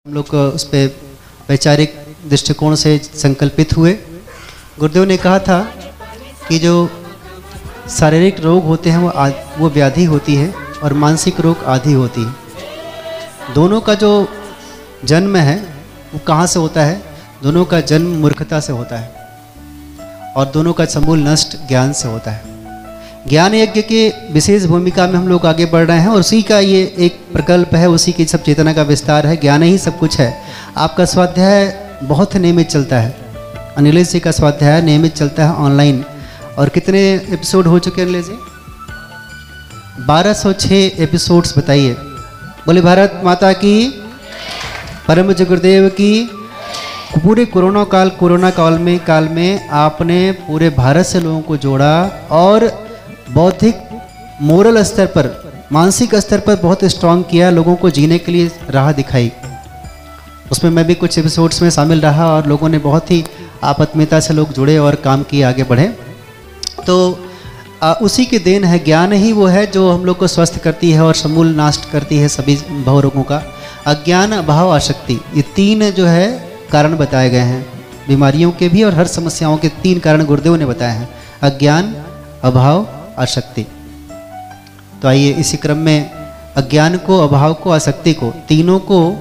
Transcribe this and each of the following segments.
हम लोग उस पर वैचारिक दृष्टिकोण से संकल्पित हुए। गुरुदेव ने कहा था कि जो शारीरिक रोग होते हैं वो व्याधि होती है और मानसिक रोग आदि होती है। दोनों का जो जन्म है वो कहाँ से होता है? दोनों का जन्म मूर्खता से होता है और दोनों का समूल नष्ट ज्ञान से होता है। ज्ञान यज्ञ के विशेष भूमिका में हम लोग आगे बढ़ रहे हैं और उसी का ये एक प्रकल्प है, उसी की सब चेतना का विस्तार है। ज्ञान ही सब कुछ है। आपका स्वाध्याय बहुत नियमित चलता है, अनिलेश जी का स्वाध्याय नियमित चलता है ऑनलाइन। और कितने एपिसोड हो चुके हैं अनिलेश जी? 1206 एपिसोड्स बताइए। बोले भारत माता की, परम पूज्य गुरुदेव की। पूरे कोरोना काल में आपने पूरे भारत से लोगों को जोड़ा और बौद्धिक मोरल स्तर पर, मानसिक स्तर पर बहुत स्ट्रांग किया, लोगों को जीने के लिए राह दिखाई। उसमें मैं भी कुछ एपिसोड्स में शामिल रहा और लोगों ने बहुत ही आत्मीयता से लोग जुड़े और काम किए, आगे बढ़े। तो उसी की देन है। ज्ञान ही वो है जो हम लोग को स्वस्थ करती है और समूल नाश करती है सभी भव रोगों का। अज्ञान, अभाव, आसक्ति, ये तीन जो है कारण बताए गए हैं बीमारियों के भी और हर समस्याओं के। तीन कारण गुरुदेव ने बताए हैं: अज्ञान, अभाव, आसक्ति। तो आइए इसी क्रम में अज्ञान को, अभाव को, आसक्ति को, तीनों को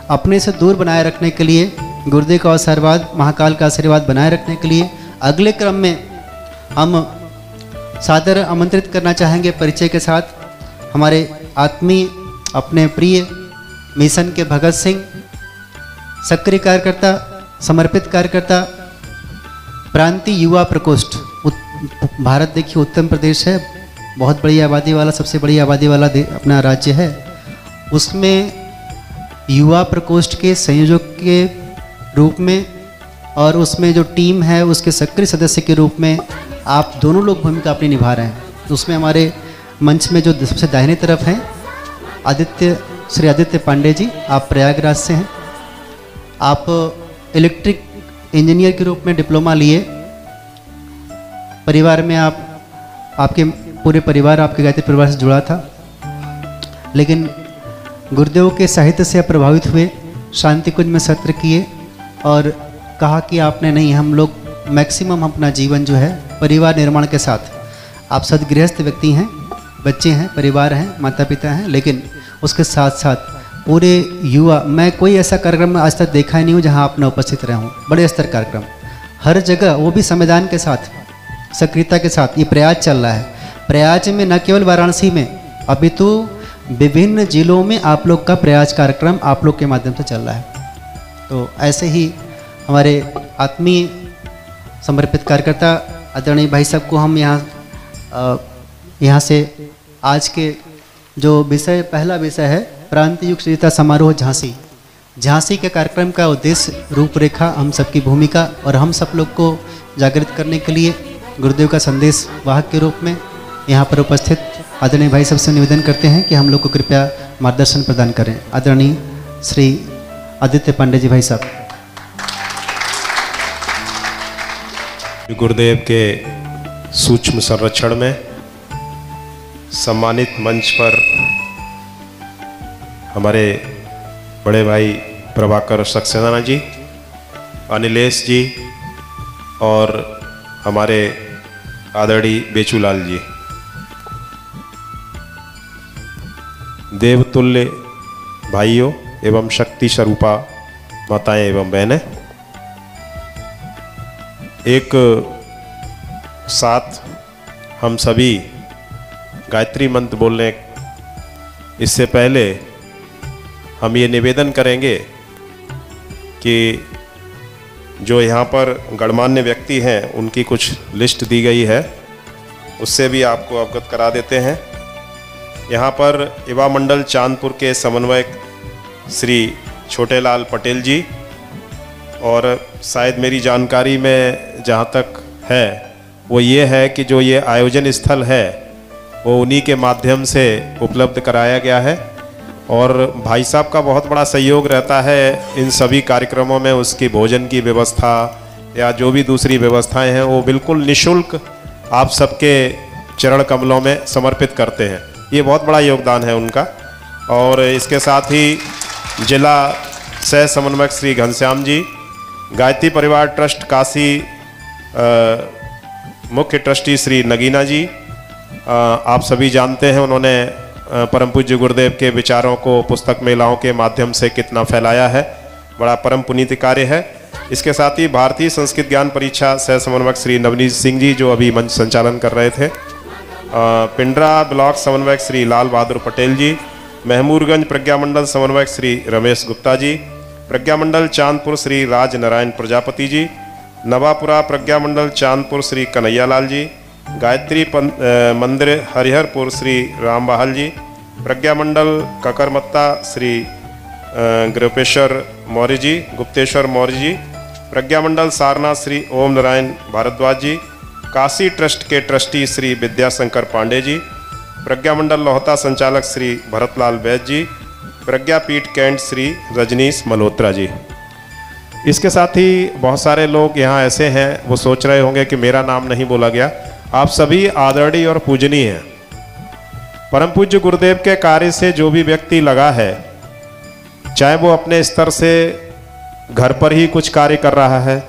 अपने से दूर बनाए रखने के लिए, गुरुदेव का आशीर्वाद, महाकाल का आशीर्वाद बनाए रखने के लिए अगले क्रम में हम सादर आमंत्रित करना चाहेंगे परिचय के साथ हमारे आत्मीय, अपने प्रिय मिशन के भगत सिंह, सक्रिय कार्यकर्ता, समर्पित कार्यकर्ता, प्रांतीय युवा प्रकोष्ठ। भारत देखिए उत्तर प्रदेश है, बहुत बड़ी आबादी वाला, सबसे बड़ी आबादी वाला अपना राज्य है। उसमें युवा प्रकोष्ठ के संयोजक के रूप में और उसमें जो टीम है उसके सक्रिय सदस्य के रूप में आप दोनों लोग भूमिका अपनी निभा रहे हैं। तो उसमें हमारे मंच में जो सबसे दाहिने तरफ हैं श्री आदित्य पांडे जी, आप प्रयागराज से हैं। आप इलेक्ट्रिक इंजीनियर के रूप में डिप्लोमा लिए। परिवार में आपके पूरे परिवार आपके गायत्री परिवार से जुड़ा था, लेकिन गुरुदेव के साहित्य से प्रभावित हुए, शांति कुंज में सत्र किए और कहा कि आपने नहीं, हम लोग मैक्सिमम अपना जीवन जो है परिवार निर्माण के साथ। आप सदगृहस्थ व्यक्ति हैं, बच्चे हैं, परिवार हैं, माता पिता हैं, लेकिन उसके साथ साथ पूरे युवा, मैं कोई ऐसा कार्यक्रम आज तक देखा ही नहीं हूँ जहाँ आप न उपस्थित रहे हों। बड़े स्तर कार्यक्रम हर जगह, वो भी संविधान के साथ, सक्रियता के साथ। ये प्रयास चल रहा है। प्रयास में न केवल वाराणसी में, अभी तो विभिन्न जिलों में आप लोग का प्रयास कार्यक्रम आप लोग के माध्यम से चल रहा है। तो ऐसे ही हमारे आत्मीय समर्पित कार्यकर्ता आदरणीय भाई साहब को हम यहाँ से आज के जो विषय, पहला विषय है प्रांतीय युग सृजता समारोह झांसी के कार्यक्रम का उद्देश्य, रूपरेखा, हम सबकी भूमिका और हम सब लोग को जागृत करने के लिए गुरुदेव का संदेश वाहक के रूप में यहाँ पर उपस्थित आदरणीय भाई सबसे निवेदन करते हैं कि हम लोग को कृपया मार्गदर्शन प्रदान करें। आदरणीय श्री आदित्य पांडे जी भाई साहब। गुरुदेव के सूक्ष्म संरक्षण में सम्मानित मंच पर हमारे बड़े भाई प्रभाकर सक्सेना जी, अनिलेश जी और हमारे आदरणीय बेचूलाल जी, देवतुल्य भाइयों एवं शक्ति स्वरूपा माताएं एवं बहनें, एक साथ हम सभी गायत्री मंत्र बोलने इससे पहले हम ये निवेदन करेंगे कि जो यहाँ पर गणमान्य व्यक्ति हैं उनकी कुछ लिस्ट दी गई है, उससे भी आपको अवगत करा देते हैं। यहाँ पर युवा मंडल चांदपुर के समन्वयक श्री छोटेलाल पटेल जी, और शायद मेरी जानकारी में जहाँ तक है वो ये है कि जो ये आयोजन स्थल है वो उन्हीं के माध्यम से उपलब्ध कराया गया है और भाई साहब का बहुत बड़ा सहयोग रहता है इन सभी कार्यक्रमों में। उसकी भोजन की व्यवस्था या जो भी दूसरी व्यवस्थाएं हैं वो बिल्कुल निःशुल्क आप सबके चरण कमलों में समर्पित करते हैं। ये बहुत बड़ा योगदान है उनका। और इसके साथ ही जिला सह समन्वयक श्री घनश्याम जी, गायत्री परिवार ट्रस्ट काशी मुख्य ट्रस्टी श्री नगीना जी, आप सभी जानते हैं उन्होंने परम पूज्य गुरुदेव के विचारों को पुस्तक मेलाओं के माध्यम से कितना फैलाया है, बड़ा परम पुनीत कार्य है। इसके साथ ही भारतीय संस्कृत ज्ञान परीक्षा सह समन्वयक श्री नवनीत सिंह जी जो अभी मंच संचालन कर रहे थे, पिंडरा ब्लॉक समन्वयक श्री लाल बहादुर पटेल जी, महमूरगंज प्रज्ञा मंडल समन्वयक श्री रमेश गुप्ता जी, प्रज्ञा मंडल चांदपुर श्री राज नारायण प्रजापति जी, नवापुरा प्रज्ञा मंडल चांदपुर श्री कन्हैया लाल जी, गायत्री मंदिर हरिहरपुर श्री राम बहाल जी, प्रज्ञा मंडल ककरमत्ता श्री गुप्तेश्वर मौर्य जी, प्रज्ञा मंडल सारनाथ श्री ओम नारायण भारद्वाज जी, काशी ट्रस्ट के ट्रस्टी श्री विद्याशंकर पांडे जी, प्रज्ञा मंडल लोहता संचालक श्री भरतलाल वैद्य जी, प्रज्ञापीठ कैंट श्री रजनीश मल्होत्रा जी। इसके साथ ही बहुत सारे लोग यहाँ ऐसे हैं, वो सोच रहे होंगे कि मेरा नाम नहीं बोला गया। आप सभी आदरणीय और पूजनीय हैं। परम पूज्य गुरुदेव के कार्य से जो भी व्यक्ति लगा है, चाहे वो अपने स्तर से घर पर ही कुछ कार्य कर रहा है,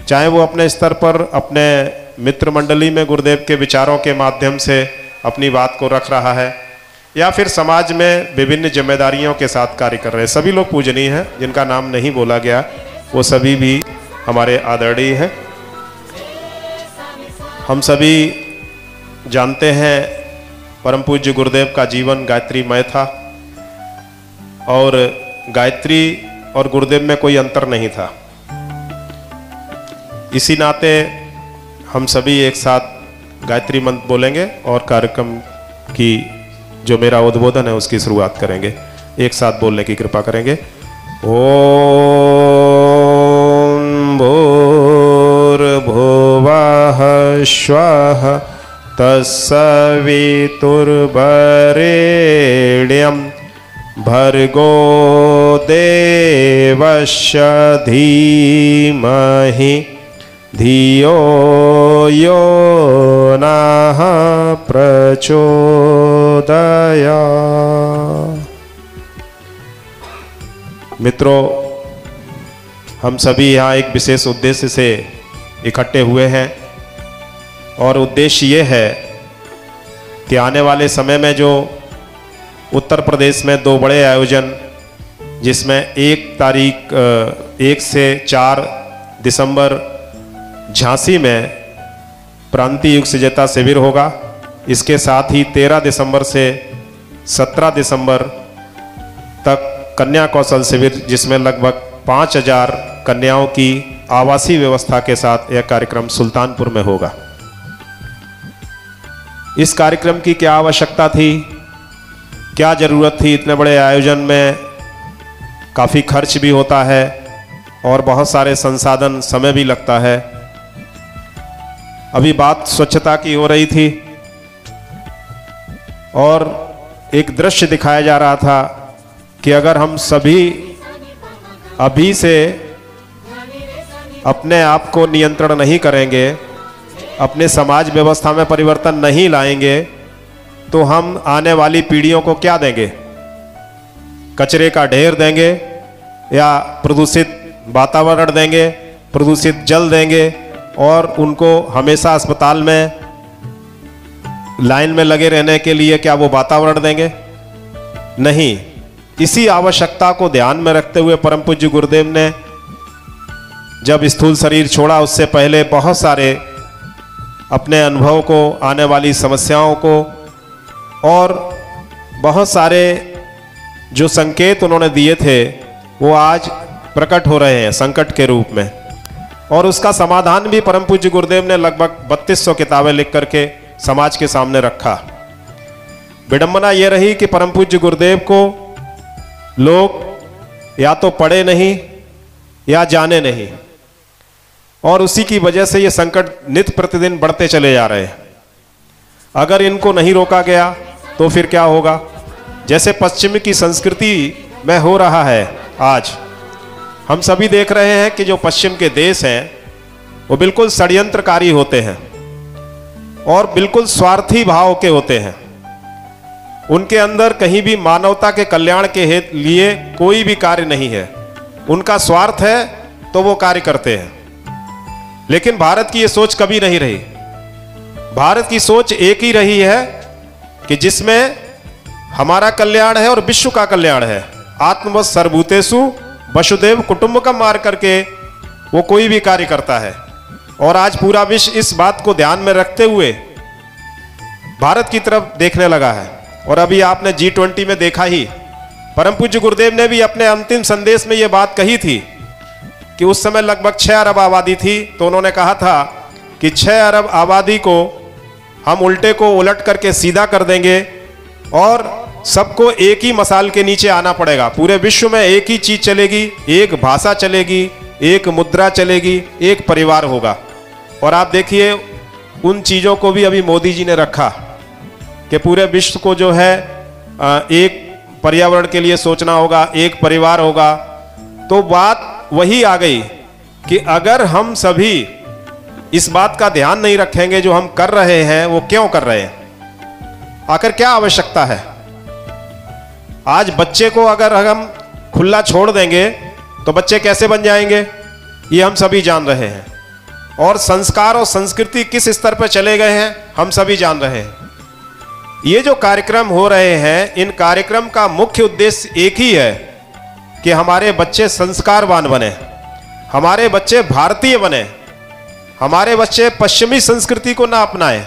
चाहे वो अपने स्तर पर अपने मित्र मंडली में गुरुदेव के विचारों के माध्यम से अपनी बात को रख रहा है, या फिर समाज में विभिन्न जिम्मेदारियों के साथ कार्य कर रहे हैं, सभी लोग पूजनीय हैं। जिनका नाम नहीं बोला गया वो सभी भी हमारे आदरणीय हैं। हम सभी जानते हैं परम पूज्य गुरुदेव का जीवन गायत्रीमय था और गायत्री और गुरुदेव में कोई अंतर नहीं था। इसी नाते हम सभी एक साथ गायत्री मंत्र बोलेंगे और कार्यक्रम की जो मेरा उद्बोधन है उसकी शुरुआत करेंगे। एक साथ बोलने की कृपा करेंगे। ओम भूर्भुवः स्वः तत्सवितुर्वरेण्यं भर्गो देवस्य धीमहि धियो यो नः प्रचोदयात्। मित्रों, हम सभी यहाँ एक विशेष उद्देश्य से इकट्ठे हुए हैं और उद्देश्य ये है कि आने वाले समय में जो उत्तर प्रदेश में दो बड़े आयोजन, जिसमें 1 से 4 दिसंबर झांसी में प्रांतीय युग सजगता शिविर होगा, इसके साथ ही 13 दिसंबर से 17 दिसंबर तक कन्या कौशल शिविर, जिसमें लगभग 5000 कन्याओं की आवासीय व्यवस्था के साथ यह कार्यक्रम सुल्तानपुर में होगा। इस कार्यक्रम की क्या आवश्यकता थी, क्या जरूरत थी? इतने बड़े आयोजन में काफ़ी खर्च भी होता है और बहुत सारे संसाधन, समय भी लगता है। अभी बात स्वच्छता की हो रही थी और एक दृश्य दिखाया जा रहा था कि अगर हम सभी अभी से अपने आप को नियंत्रण नहीं करेंगे, अपने समाज व्यवस्था में परिवर्तन नहीं लाएंगे, तो हम आने वाली पीढ़ियों को क्या देंगे? कचरे का ढेर देंगे या प्रदूषित वातावरण देंगे, प्रदूषित जल देंगे और उनको हमेशा अस्पताल में लाइन में लगे रहने के लिए क्या वो वातावरण देंगे? नहीं। इसी आवश्यकता को ध्यान में रखते हुए परम पूज्य गुरुदेव ने जब स्थूल शरीर छोड़ा, उससे पहले बहुत सारे अपने अनुभव को, आने वाली समस्याओं को और बहुत सारे जो संकेत उन्होंने दिए थे वो आज प्रकट हो रहे हैं संकट के रूप में। और उसका समाधान भी परम पूज्य गुरुदेव ने लगभग 3200 किताबें लिख करके समाज के सामने रखा। विडंबना ये रही कि परम पूज्य गुरुदेव को लोग या तो पढ़े नहीं या जाने नहीं, और उसी की वजह से ये संकट नित्य प्रतिदिन बढ़ते चले जा रहे हैं। अगर इनको नहीं रोका गया तो फिर क्या होगा? जैसे पश्चिम की संस्कृति में हो रहा है आज, हम सभी देख रहे हैं कि जो पश्चिम के देश हैं वो बिल्कुल षड्यंत्रकारी होते हैं और बिल्कुल स्वार्थी भाव के होते हैं। उनके अंदर कहीं भी मानवता के कल्याण के लिए कोई भी कार्य नहीं है। उनका स्वार्थ है तो वो कार्य करते हैं। लेकिन भारत की ये सोच कभी नहीं रही। भारत की सोच एक ही रही है कि जिसमें हमारा कल्याण है और विश्व का कल्याण है। आत्मवत् सर्वभूतेषु वसुदेव कुटुंबकम मार करके वो कोई भी कार्य करता है। और आज पूरा विश्व इस बात को ध्यान में रखते हुए भारत की तरफ देखने लगा है। और अभी आपने G20 में देखा ही, परम पूज्य गुरुदेव ने भी अपने अंतिम संदेश में ये बात कही थी कि उस समय लगभग 6 अरब आबादी थी, तो उन्होंने कहा था कि 6 अरब आबादी को हम उल्टे को उलट करके सीधा कर देंगे और सबको एक ही मसाल के नीचे आना पड़ेगा। पूरे विश्व में एक ही चीज चलेगी, एक भाषा चलेगी, एक मुद्रा चलेगी, एक परिवार होगा। और आप देखिए उन चीजों को भी अभी मोदी जी ने रखा कि पूरे विश्व को जो है एक पर्यावरण के लिए सोचना होगा, एक परिवार होगा। तो बात वही आ गई कि अगर हम सभी इस बात का ध्यान नहीं रखेंगे, जो हम कर रहे हैं वो क्यों कर रहे हैं, आखिर क्या आवश्यकता है। आज बच्चे को अगर हम खुला छोड़ देंगे तो बच्चे कैसे बन जाएंगे, ये हम सभी जान रहे हैं। और संस्कार और संस्कृति किस स्तर पर चले गए हैं हम सभी जान रहे हैं। ये जो कार्यक्रम हो रहे हैं, इन कार्यक्रम का मुख्य उद्देश्य एक ही है कि हमारे बच्चे संस्कारवान बने, हमारे बच्चे भारतीय बने, हमारे बच्चे पश्चिमी संस्कृति को ना अपनाएं।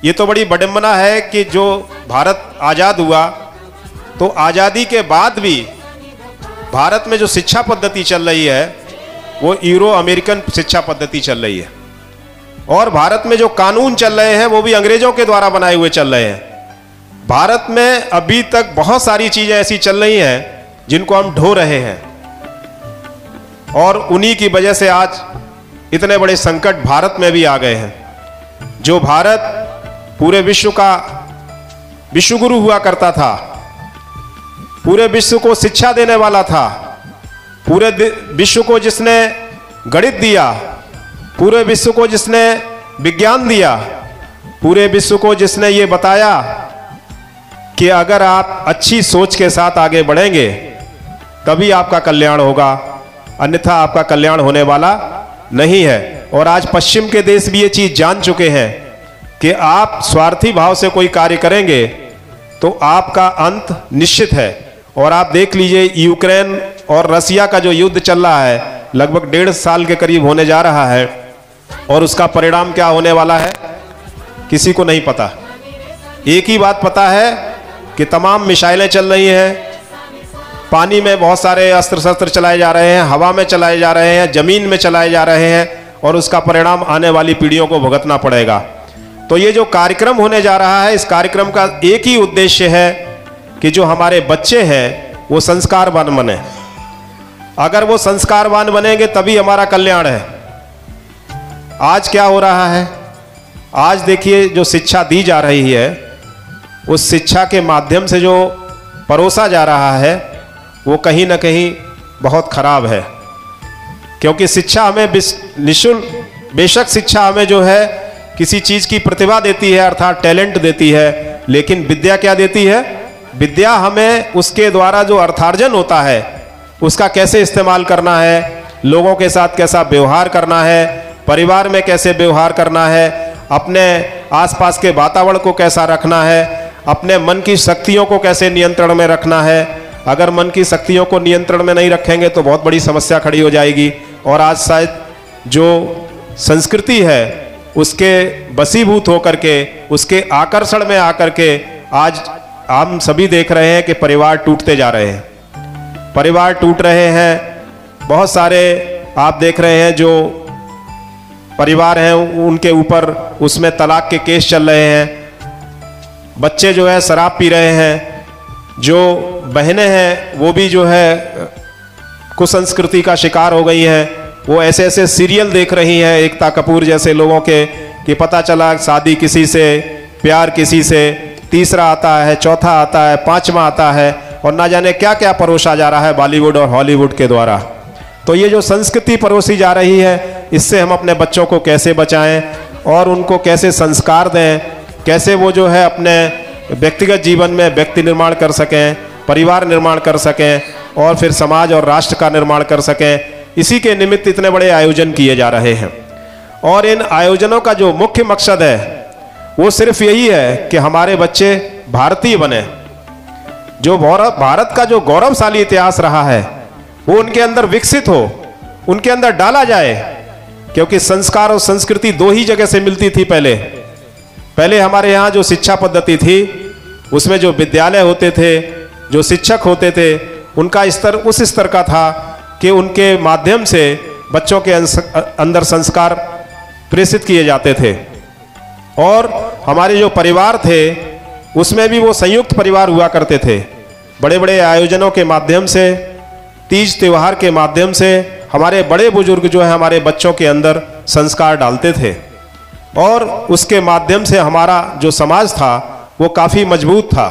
ये तो बड़ी विडंबना है कि जो भारत आज़ाद हुआ तो आज़ादी के बाद भी भारत में जो शिक्षा पद्धति चल रही है वो यूरो अमेरिकन शिक्षा पद्धति चल रही है। और भारत में जो कानून चल रहे हैं वो भी अंग्रेजों के द्वारा बनाए हुए चल रहे हैं। भारत में अभी तक बहुत सारी चीजें ऐसी चल रही हैं जिनको हम ढो रहे हैं। और उन्हीं की वजह से आज इतने बड़े संकट भारत में भी आ गए हैं। जो भारत पूरे विश्व का विश्वगुरु हुआ करता था, पूरे विश्व को शिक्षा देने वाला था, पूरे विश्व को जिसने गणित दिया, पूरे विश्व को जिसने विज्ञान दिया, पूरे विश्व को जिसने ये बताया कि अगर आप अच्छी सोच के साथ आगे बढ़ेंगे तभी आपका कल्याण होगा, अन्यथा आपका कल्याण होने वाला नहीं है। और आज पश्चिम के देश भी ये चीज जान चुके हैं कि आप स्वार्थी भाव से कोई कार्य करेंगे तो आपका अंत निश्चित है। और आप देख लीजिए यूक्रेन और रसिया का जो युद्ध चल रहा है, लगभग 1.5 साल के करीब होने जा रहा है, और उसका परिणाम क्या होने वाला है किसी को नहीं पता। एक ही बात पता है कि तमाम मिसाइलें चल रही हैं, पानी में बहुत सारे अस्त्र शस्त्र चलाए जा रहे हैं, हवा में चलाए जा रहे हैं, जमीन में चलाए जा रहे हैं, और उसका परिणाम आने वाली पीढ़ियों को भुगतना पड़ेगा। तो ये जो कार्यक्रम होने जा रहा है, इस कार्यक्रम का एक ही उद्देश्य है कि जो हमारे बच्चे हैं वो संस्कारवान बने। अगर वो संस्कारवान बनेंगे तभी हमारा कल्याण है। आज क्या हो रहा है, आज देखिए जो शिक्षा दी जा रही है, उस शिक्षा के माध्यम से जो परोसा जा रहा है वो कहीं ना कहीं बहुत खराब है। क्योंकि शिक्षा हमें निःशुल्क, बेशक शिक्षा हमें जो है किसी चीज़ की प्रतिभा देती है, अर्थात टैलेंट देती है, लेकिन विद्या क्या देती है, विद्या हमें उसके द्वारा जो अर्थार्जन होता है उसका कैसे इस्तेमाल करना है, लोगों के साथ कैसा व्यवहार करना है, परिवार में कैसे व्यवहार करना है, अपने आसपास के वातावरण को कैसा रखना है, अपने मन की शक्तियों को कैसे नियंत्रण में रखना है। अगर मन की शक्तियों को नियंत्रण में नहीं रखेंगे तो बहुत बड़ी समस्या खड़ी हो जाएगी। और आज शायद जो संस्कृति है उसके वशीभूत होकर के, उसके आकर्षण में आकर के आज हम सभी देख रहे हैं कि परिवार टूटते जा रहे हैं, परिवार टूट रहे हैं। बहुत सारे आप देख रहे हैं जो परिवार हैं उनके ऊपर उसमें तलाक के केस चल रहे हैं, बच्चे जो है शराब पी रहे हैं, जो बहनें हैं वो भी जो है कुसंस्कृति का शिकार हो गई हैं। वो ऐसे ऐसे सीरियल देख रही हैं एकता कपूर जैसे लोगों के कि पता चला शादी किसी से, प्यार किसी से, तीसरा आता है, चौथा आता है, पांचवा आता है, और ना जाने क्या क्या परोसा जा रहा है बॉलीवुड और हॉलीवुड के द्वारा। तो ये जो संस्कृति परोसी जा रही है, इससे हम अपने बच्चों को कैसे बचाएं और उनको कैसे संस्कार दें, कैसे वो जो है अपने व्यक्तिगत जीवन में व्यक्ति निर्माण कर सकें, परिवार निर्माण कर सकें, और फिर समाज और राष्ट्र का निर्माण कर सकें, इसी के निमित्त इतने बड़े आयोजन किए जा रहे हैं। और इन आयोजनों का जो मुख्य मकसद है वो सिर्फ यही है कि हमारे बच्चे भारतीय बने। जो भारत का जो गौरवशाली इतिहास रहा है वो उनके अंदर विकसित हो, उनके अंदर डाला जाए, क्योंकि संस्कार और संस्कृति दो ही जगह से मिलती थी। पहले हमारे यहाँ जो शिक्षा पद्धति थी उसमें जो विद्यालय होते थे, जो शिक्षक होते थे, उनका स्तर उस स्तर का था कि उनके माध्यम से बच्चों के अंदर संस्कार प्रेषित किए जाते थे। और हमारे जो परिवार थे उसमें भी वो संयुक्त परिवार हुआ करते थे। बड़े बड़े आयोजनों के माध्यम से, तीज त्योहार के माध्यम से हमारे बड़े बुजुर्ग जो है हमारे बच्चों के अंदर संस्कार डालते थे, और उसके माध्यम से हमारा जो समाज था वो काफ़ी मजबूत था,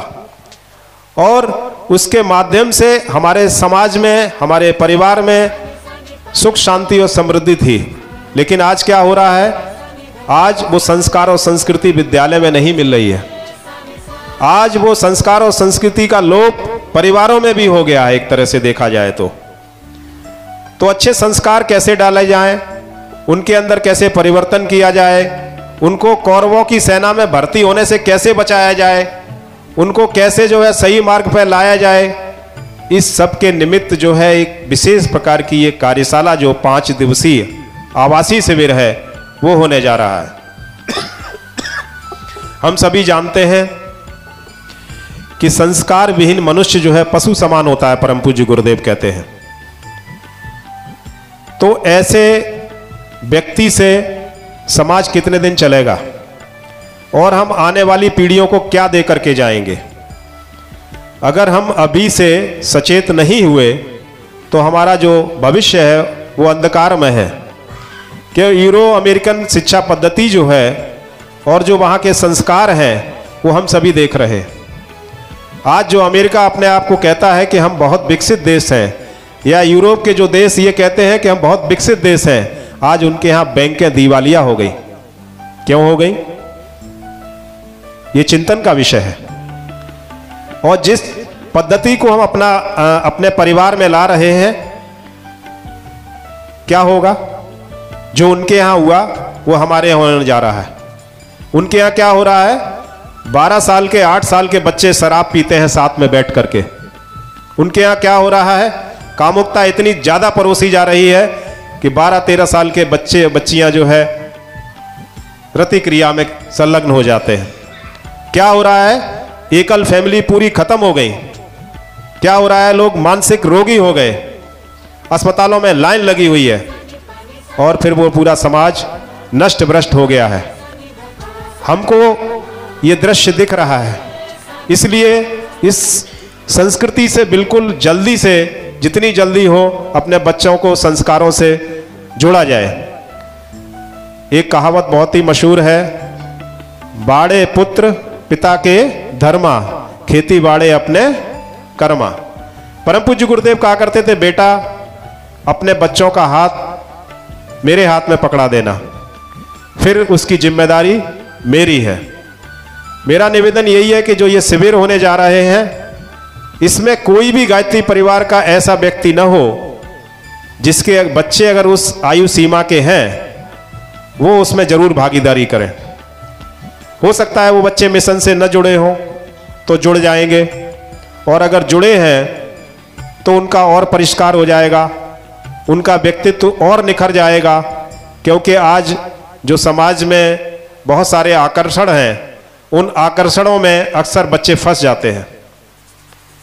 और उसके माध्यम से हमारे समाज में, हमारे परिवार में सुख शांति और समृद्धि थी। लेकिन आज क्या हो रहा है, आज वो संस्कार और संस्कृति विद्यालय में नहीं मिल रही है। आज वो संस्कार और संस्कृति का लोप परिवारों में भी हो गया है एक तरह से देखा जाए तो अच्छे संस्कार कैसे डाले जाएं, उनके अंदर कैसे परिवर्तन किया जाए, उनको कौरवों की सेना में भर्ती होने से कैसे बचाया जाए, उनको कैसे जो है सही मार्ग पर लाया जाए, इस सब के निमित्त जो है एक विशेष प्रकार की ये कार्यशाला जो 5 दिवसीय आवासीय शिविर है वो होने जा रहा है। हम सभी जानते हैं कि संस्कार विहीन मनुष्य जो है पशु समान होता है, परम पूज्य गुरुदेव कहते हैं। तो ऐसे व्यक्ति से समाज कितने दिन चलेगा, और हम आने वाली पीढ़ियों को क्या दे करके जाएंगे। अगर हम अभी से सचेत नहीं हुए तो हमारा जो भविष्य है वो अंधकारमय है। कि यूरो अमेरिकन शिक्षा पद्धति जो है और जो वहाँ के संस्कार हैं वो हम सभी देख रहे हैं। आज जो अमेरिका अपने आप को कहता है कि हम बहुत विकसित देश हैं, या यूरोप के जो देश ये कहते हैं कि हम बहुत विकसित देश हैं, आज उनके यहाँ बैंकें दिवालिया हो गई। क्यों हो गई, ये चिंतन का विषय है। और जिस पद्धति को हम अपने परिवार में ला रहे हैं, क्या होगा, जो उनके यहाँ हुआ वो हमारे यहाँ होने जा रहा है। उनके यहाँ क्या हो रहा है, 12 साल के 8 साल के बच्चे शराब पीते हैं साथ में बैठ करके। उनके यहाँ क्या हो रहा है, कामुकता इतनी ज़्यादा परोसी जा रही है कि 12-13 साल के बच्चे बच्चियां जो है रति क्रिया में संलग्न हो जाते हैं। क्या हो रहा है, एकल फैमिली पूरी खत्म हो गई। क्या हो रहा है, लोग मानसिक रोगी हो गए, अस्पतालों में लाइन लगी हुई है, और फिर वो पूरा समाज नष्ट भ्रष्ट हो गया है। हमको ये दृश्य दिख रहा है, इसलिए इस संस्कृति से बिल्कुल जल्दी से, जितनी जल्दी हो अपने बच्चों को संस्कारों से जोड़ा जाए। एक कहावत बहुत ही मशहूर है, बाड़े पुत्र पिता के धर्मा, खेती बाड़े अपने कर्मा। परम पूज्य गुरुदेव कहा करते थे, बेटा अपने बच्चों का हाथ मेरे हाथ में पकड़ा देना, फिर उसकी जिम्मेदारी मेरी है। मेरा निवेदन यही है कि जो ये शिविर होने जा रहे हैं, इसमें कोई भी गायत्री परिवार का ऐसा व्यक्ति न हो जिसके बच्चे अगर उस आयु सीमा के हैं, वो उसमें जरूर भागीदारी करें। हो सकता है वो बच्चे मिशन से न जुड़े हों तो जुड़ जाएंगे, और अगर जुड़े हैं तो उनका और परिष्कार हो जाएगा, उनका व्यक्तित्व और निखर जाएगा। क्योंकि आज जो समाज में बहुत सारे आकर्षण हैं, उन आकर्षणों में अक्सर बच्चे फंस जाते हैं।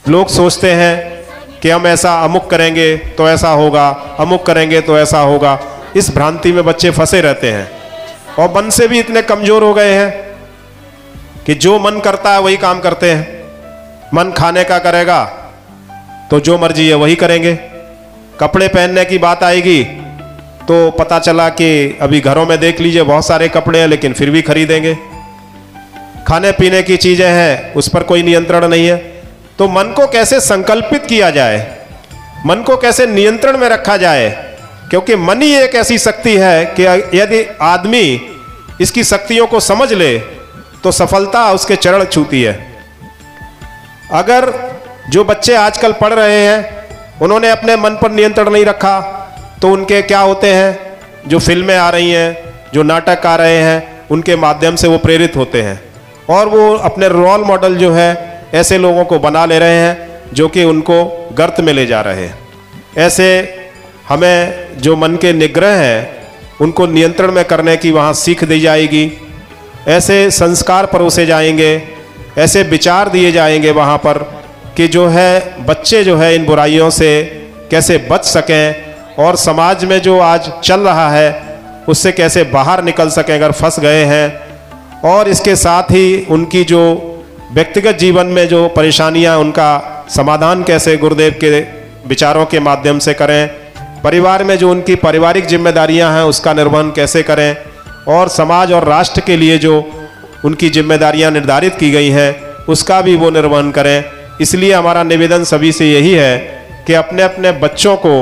लोग सोचते हैं कि हम ऐसा अमुक करेंगे तो ऐसा होगा, अमुक करेंगे तो ऐसा होगा। इस भ्रांति में बच्चे फंसे रहते हैं, और मन से भी इतने कमजोर हो गए हैं कि जो मन करता है वही काम करते हैं। मन खाने का करेगा तो जो मर्जी है वही करेंगे। कपड़े पहनने की बात आएगी तो पता चला कि अभी घरों में देख लीजिए बहुत सारे कपड़े हैं, लेकिन फिर भी खरीदेंगे। खाने पीने की चीजें हैं, उस पर कोई नियंत्रण नहीं है। तो मन को कैसे संकल्पित किया जाए, मन को कैसे नियंत्रण में रखा जाए, क्योंकि मन ही एक ऐसी शक्ति है कि यदि आदमी इसकी शक्तियों को समझ ले तो सफलता उसके चरण छूती है। अगर जो बच्चे आजकल पढ़ रहे हैं उन्होंने अपने मन पर नियंत्रण नहीं रखा तो उनके क्या होते हैं, जो फिल्में आ रही हैं, जो नाटक आ रहे हैं, उनके माध्यम से वो प्रेरित होते हैं और वो अपने रोल मॉडल जो है ऐसे लोगों को बना ले रहे हैं जो कि उनको गर्त में ले जा रहे हैं। ऐसे हमें जो मन के निग्रह हैं उनको नियंत्रण में करने की वहाँ सीख दी जाएगी, ऐसे संस्कार परोसे जाएंगे, ऐसे विचार दिए जाएंगे वहाँ पर कि जो है बच्चे जो है इन बुराइयों से कैसे बच सकें और समाज में जो आज चल रहा है उससे कैसे बाहर निकल सकें अगर फंस गए हैं, और इसके साथ ही उनकी जो व्यक्तिगत जीवन में जो परेशानियां उनका समाधान कैसे गुरुदेव के विचारों के माध्यम से करें, परिवार में जो उनकी पारिवारिक जिम्मेदारियां हैं उसका निर्वहन कैसे करें, और समाज और राष्ट्र के लिए जो उनकी जिम्मेदारियां निर्धारित की गई हैं उसका भी वो निर्वहन करें। इसलिए हमारा निवेदन सभी से यही है कि अपने अपने बच्चों को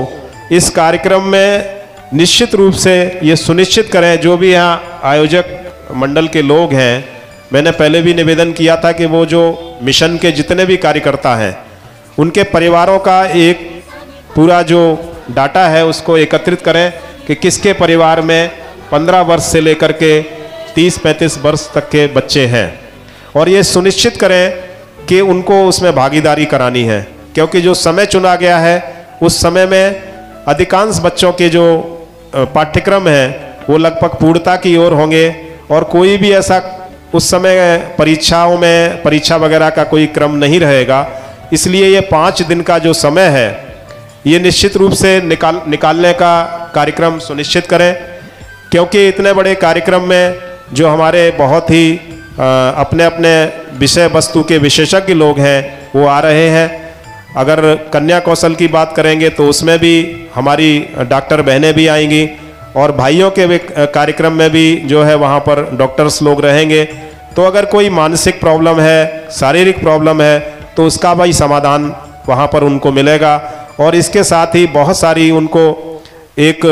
इस कार्यक्रम में निश्चित रूप से ये सुनिश्चित करें, जो भी यहाँ आयोजक मंडल के लोग हैं, मैंने पहले भी निवेदन किया था कि वो जो मिशन के जितने भी कार्यकर्ता हैं उनके परिवारों का एक पूरा जो डाटा है उसको एकत्रित करें कि किसके परिवार में 15 वर्ष से लेकर के 30-35 वर्ष तक के बच्चे हैं, और ये सुनिश्चित करें कि उनको उसमें भागीदारी करानी है, क्योंकि जो समय चुना गया है उस समय में अधिकांश बच्चों के जो पाठ्यक्रम हैं वो लगभग पूर्णता की ओर होंगे और कोई भी ऐसा उस समय परीक्षाओं में परीक्षा वगैरह का कोई क्रम नहीं रहेगा। इसलिए ये 5 दिन का जो समय है ये निश्चित रूप से निकालने का कार्यक्रम सुनिश्चित करें, क्योंकि इतने बड़े कार्यक्रम में जो हमारे बहुत ही अपने अपने विषय वस्तु के विशेषज्ञ लोग हैं वो आ रहे हैं। अगर कन्या कौशल की बात करेंगे तो उसमें भी हमारी डॉक्टर बहनें भी आएंगी, और भाइयों के कार्यक्रम में भी जो है वहाँ पर डॉक्टर्स लोग रहेंगे। तो अगर कोई मानसिक प्रॉब्लम है, शारीरिक प्रॉब्लम है, तो उसका भाई समाधान वहाँ पर उनको मिलेगा, और इसके साथ ही बहुत सारी उनको एक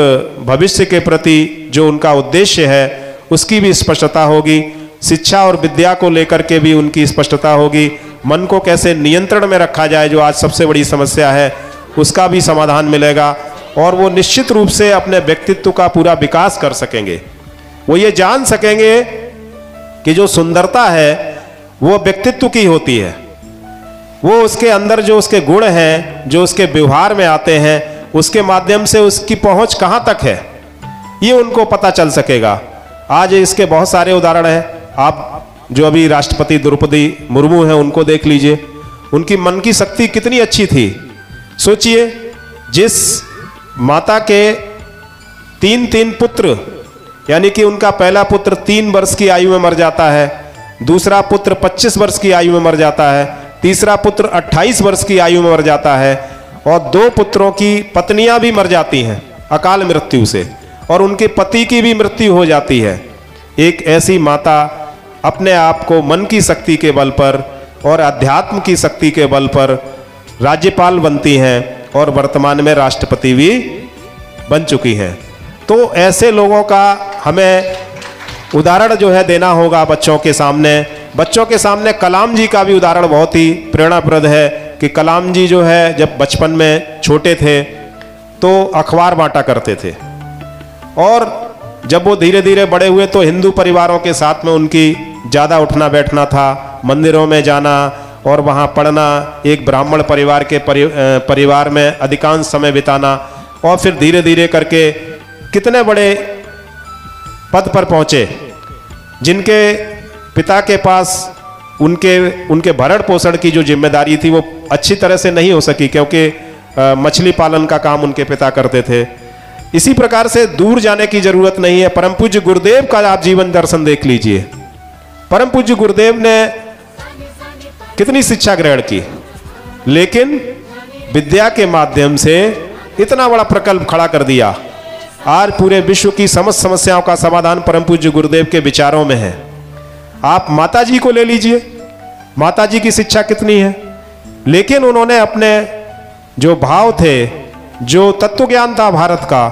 भविष्य के प्रति जो उनका उद्देश्य है उसकी भी स्पष्टता होगी, शिक्षा और विद्या को लेकर के भी उनकी स्पष्टता होगी, मन को कैसे नियंत्रण में रखा जाए जो आज सबसे बड़ी समस्या है उसका भी समाधान मिलेगा, और वो निश्चित रूप से अपने व्यक्तित्व का पूरा विकास कर सकेंगे। वो ये जान सकेंगे कि जो सुंदरता है वो व्यक्तित्व की होती है, वो उसके अंदर जो उसके गुण हैं, जो उसके व्यवहार में आते हैं, उसके माध्यम से उसकी पहुंच कहाँ तक है ये उनको पता चल सकेगा। आज इसके बहुत सारे उदाहरण हैं। आप जो अभी राष्ट्रपति द्रौपदी मुर्मू हैं उनको देख लीजिए, उनकी मन की शक्ति कितनी अच्छी थी। सोचिए, जिस माता के 3 पुत्र, यानी कि उनका पहला पुत्र 3 वर्ष की आयु में मर जाता है, दूसरा पुत्र 25 वर्ष की आयु में मर जाता है, तीसरा पुत्र 28 वर्ष की आयु में मर जाता है, और 2 पुत्रों की पत्नियां भी मर जाती हैं अकाल मृत्यु से, और उनके पति की भी मृत्यु हो जाती है। एक ऐसी माता अपने आप को मन की शक्ति के बल पर और अध्यात्म की शक्ति के बल पर राज्यपाल बनती हैं और वर्तमान में राष्ट्रपति भी बन चुकी हैं। तो ऐसे लोगों का हमें उदाहरण जो है देना होगा बच्चों के सामने। बच्चों के सामने कलाम जी का भी उदाहरण बहुत ही प्रेरणाप्रद है कि कलाम जी जो है जब बचपन में छोटे थे तो अखबार बांटा करते थे, और जब वो धीरे धीरे बड़े हुए तो हिंदू परिवारों के साथ में उनकी ज़्यादा उठना बैठना था, मंदिरों में जाना और वहाँ पढ़ना, एक ब्राह्मण परिवार के परिवार में अधिकांश समय बिताना, और फिर धीरे धीरे करके कितने बड़े पद पर पहुँचे, जिनके पिता के पास उनके भरण पोषण की जो जिम्मेदारी थी वो अच्छी तरह से नहीं हो सकी, क्योंकि मछली पालन का काम उनके पिता करते थे। इसी प्रकार से दूर जाने की जरूरत नहीं है। परम पूज्य गुरुदेव का आप जीवन दर्शन देख लीजिए। परम पूज्य गुरुदेव ने कितनी शिक्षा ग्रहण की, लेकिन विद्या के माध्यम से इतना बड़ा प्रकल्प खड़ा कर दिया। आज पूरे विश्व की समस्त समस्याओं का समाधान परम पूज्य गुरुदेव के विचारों में है। आप माता जी को ले लीजिए, माता जी की शिक्षा कितनी है, लेकिन उन्होंने अपने जो भाव थे, जो तत्व ज्ञान था भारत का,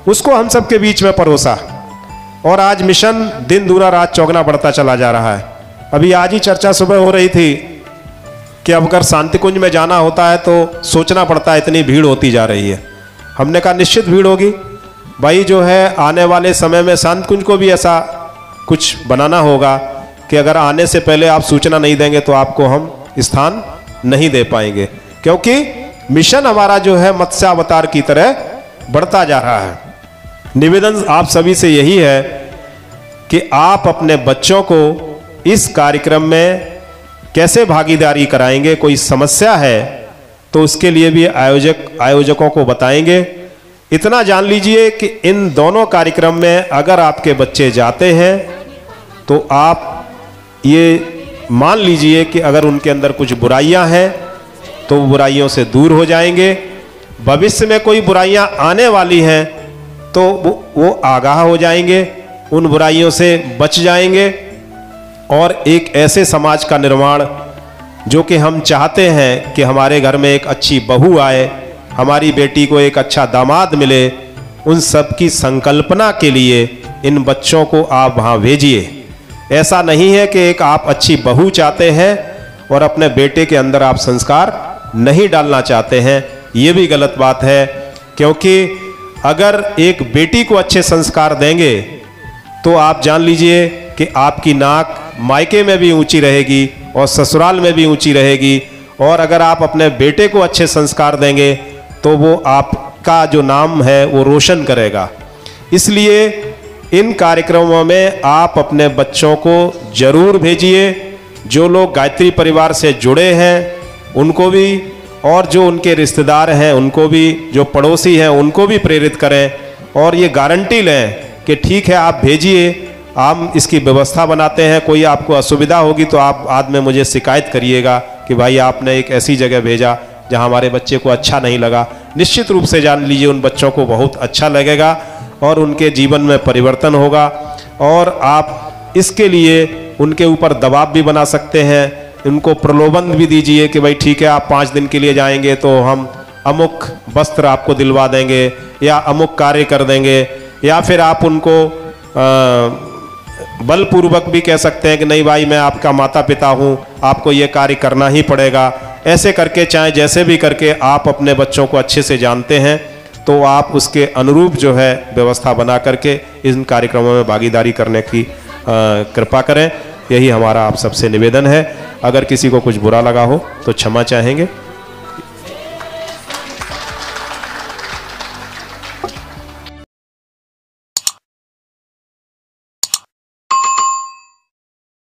उसको हम सबके बीच में परोसा, और आज मिशन दिन दूना रात चौगना बढ़ता चला जा रहा है। अभी आज ही चर्चा सुबह हो रही थी कि अब अगर शांति कुंज में जाना होता है तो सोचना पड़ता है, इतनी भीड़ होती जा रही है। हमने कहा निश्चित भीड़ होगी भाई, जो है आने वाले समय में शांति कुंज को भी ऐसा कुछ बनाना होगा कि अगर आने से पहले आप सूचना नहीं देंगे तो आपको हम स्थान नहीं दे पाएंगे, क्योंकि मिशन हमारा जो है मत्स्य अवतार की तरह बढ़ता जा रहा है। निवेदन आप सभी से यही है कि आप अपने बच्चों को इस कार्यक्रम में कैसे भागीदारी कराएंगे। कोई समस्या है तो उसके लिए भी आयोजकों को बताएंगे। इतना जान लीजिए कि इन दोनों कार्यक्रम में अगर आपके बच्चे जाते हैं तो आप ये मान लीजिए कि अगर उनके अंदर कुछ बुराइयां हैं तो बुराइयों से दूर हो जाएंगे। भविष्य में कोई बुराइयां आने वाली हैं तो वो आगाह हो जाएंगे, उन बुराइयों से बच जाएंगे और एक ऐसे समाज का निर्माण जो कि हम चाहते हैं कि हमारे घर में एक अच्छी बहू आए, हमारी बेटी को एक अच्छा दामाद मिले, उन सब की संकल्पना के लिए इन बच्चों को आप वहाँ भेजिए। ऐसा नहीं है कि एक आप अच्छी बहू चाहते हैं और अपने बेटे के अंदर आप संस्कार नहीं डालना चाहते हैं, ये भी गलत बात है। क्योंकि अगर एक बेटी को अच्छे संस्कार देंगे तो आप जान लीजिए कि आपकी नाक मायके में भी ऊंची रहेगी और ससुराल में भी ऊंची रहेगी। और अगर आप अपने बेटे को अच्छे संस्कार देंगे तो वो आपका जो नाम है वो रोशन करेगा। इसलिए इन कार्यक्रमों में आप अपने बच्चों को जरूर भेजिए। जो लोग गायत्री परिवार से जुड़े हैं उनको भी, और जो उनके रिश्तेदार हैं उनको भी, जो पड़ोसी हैं उनको भी प्रेरित करें और ये गारंटी लें कि ठीक है आप भेजिए, हम इसकी व्यवस्था बनाते हैं। कोई आपको असुविधा होगी तो आप बाद में मुझे शिकायत करिएगा कि भाई आपने एक ऐसी जगह भेजा जहां हमारे बच्चे को अच्छा नहीं लगा। निश्चित रूप से जान लीजिए उन बच्चों को बहुत अच्छा लगेगा और उनके जीवन में परिवर्तन होगा। और आप इसके लिए उनके ऊपर दबाव भी बना सकते हैं, उनको प्रलोभन भी दीजिए कि भाई ठीक है आप 5 दिन के लिए जाएंगे तो हम अमुक वस्त्र आपको दिलवा देंगे या अमुक कार्य कर देंगे। या फिर आप उनको बलपूर्वक भी कह सकते हैं कि नहीं भाई मैं आपका माता पिता हूँ, आपको ये कार्य करना ही पड़ेगा। ऐसे करके चाहे जैसे भी करके आप अपने बच्चों को अच्छे से जानते हैं तो आप उसके अनुरूप जो है व्यवस्था बना करके इन कार्यक्रमों में भागीदारी करने की कृपा करें। यही हमारा आप सबसे निवेदन है। अगर किसी को कुछ बुरा लगा हो तो क्षमा चाहेंगे।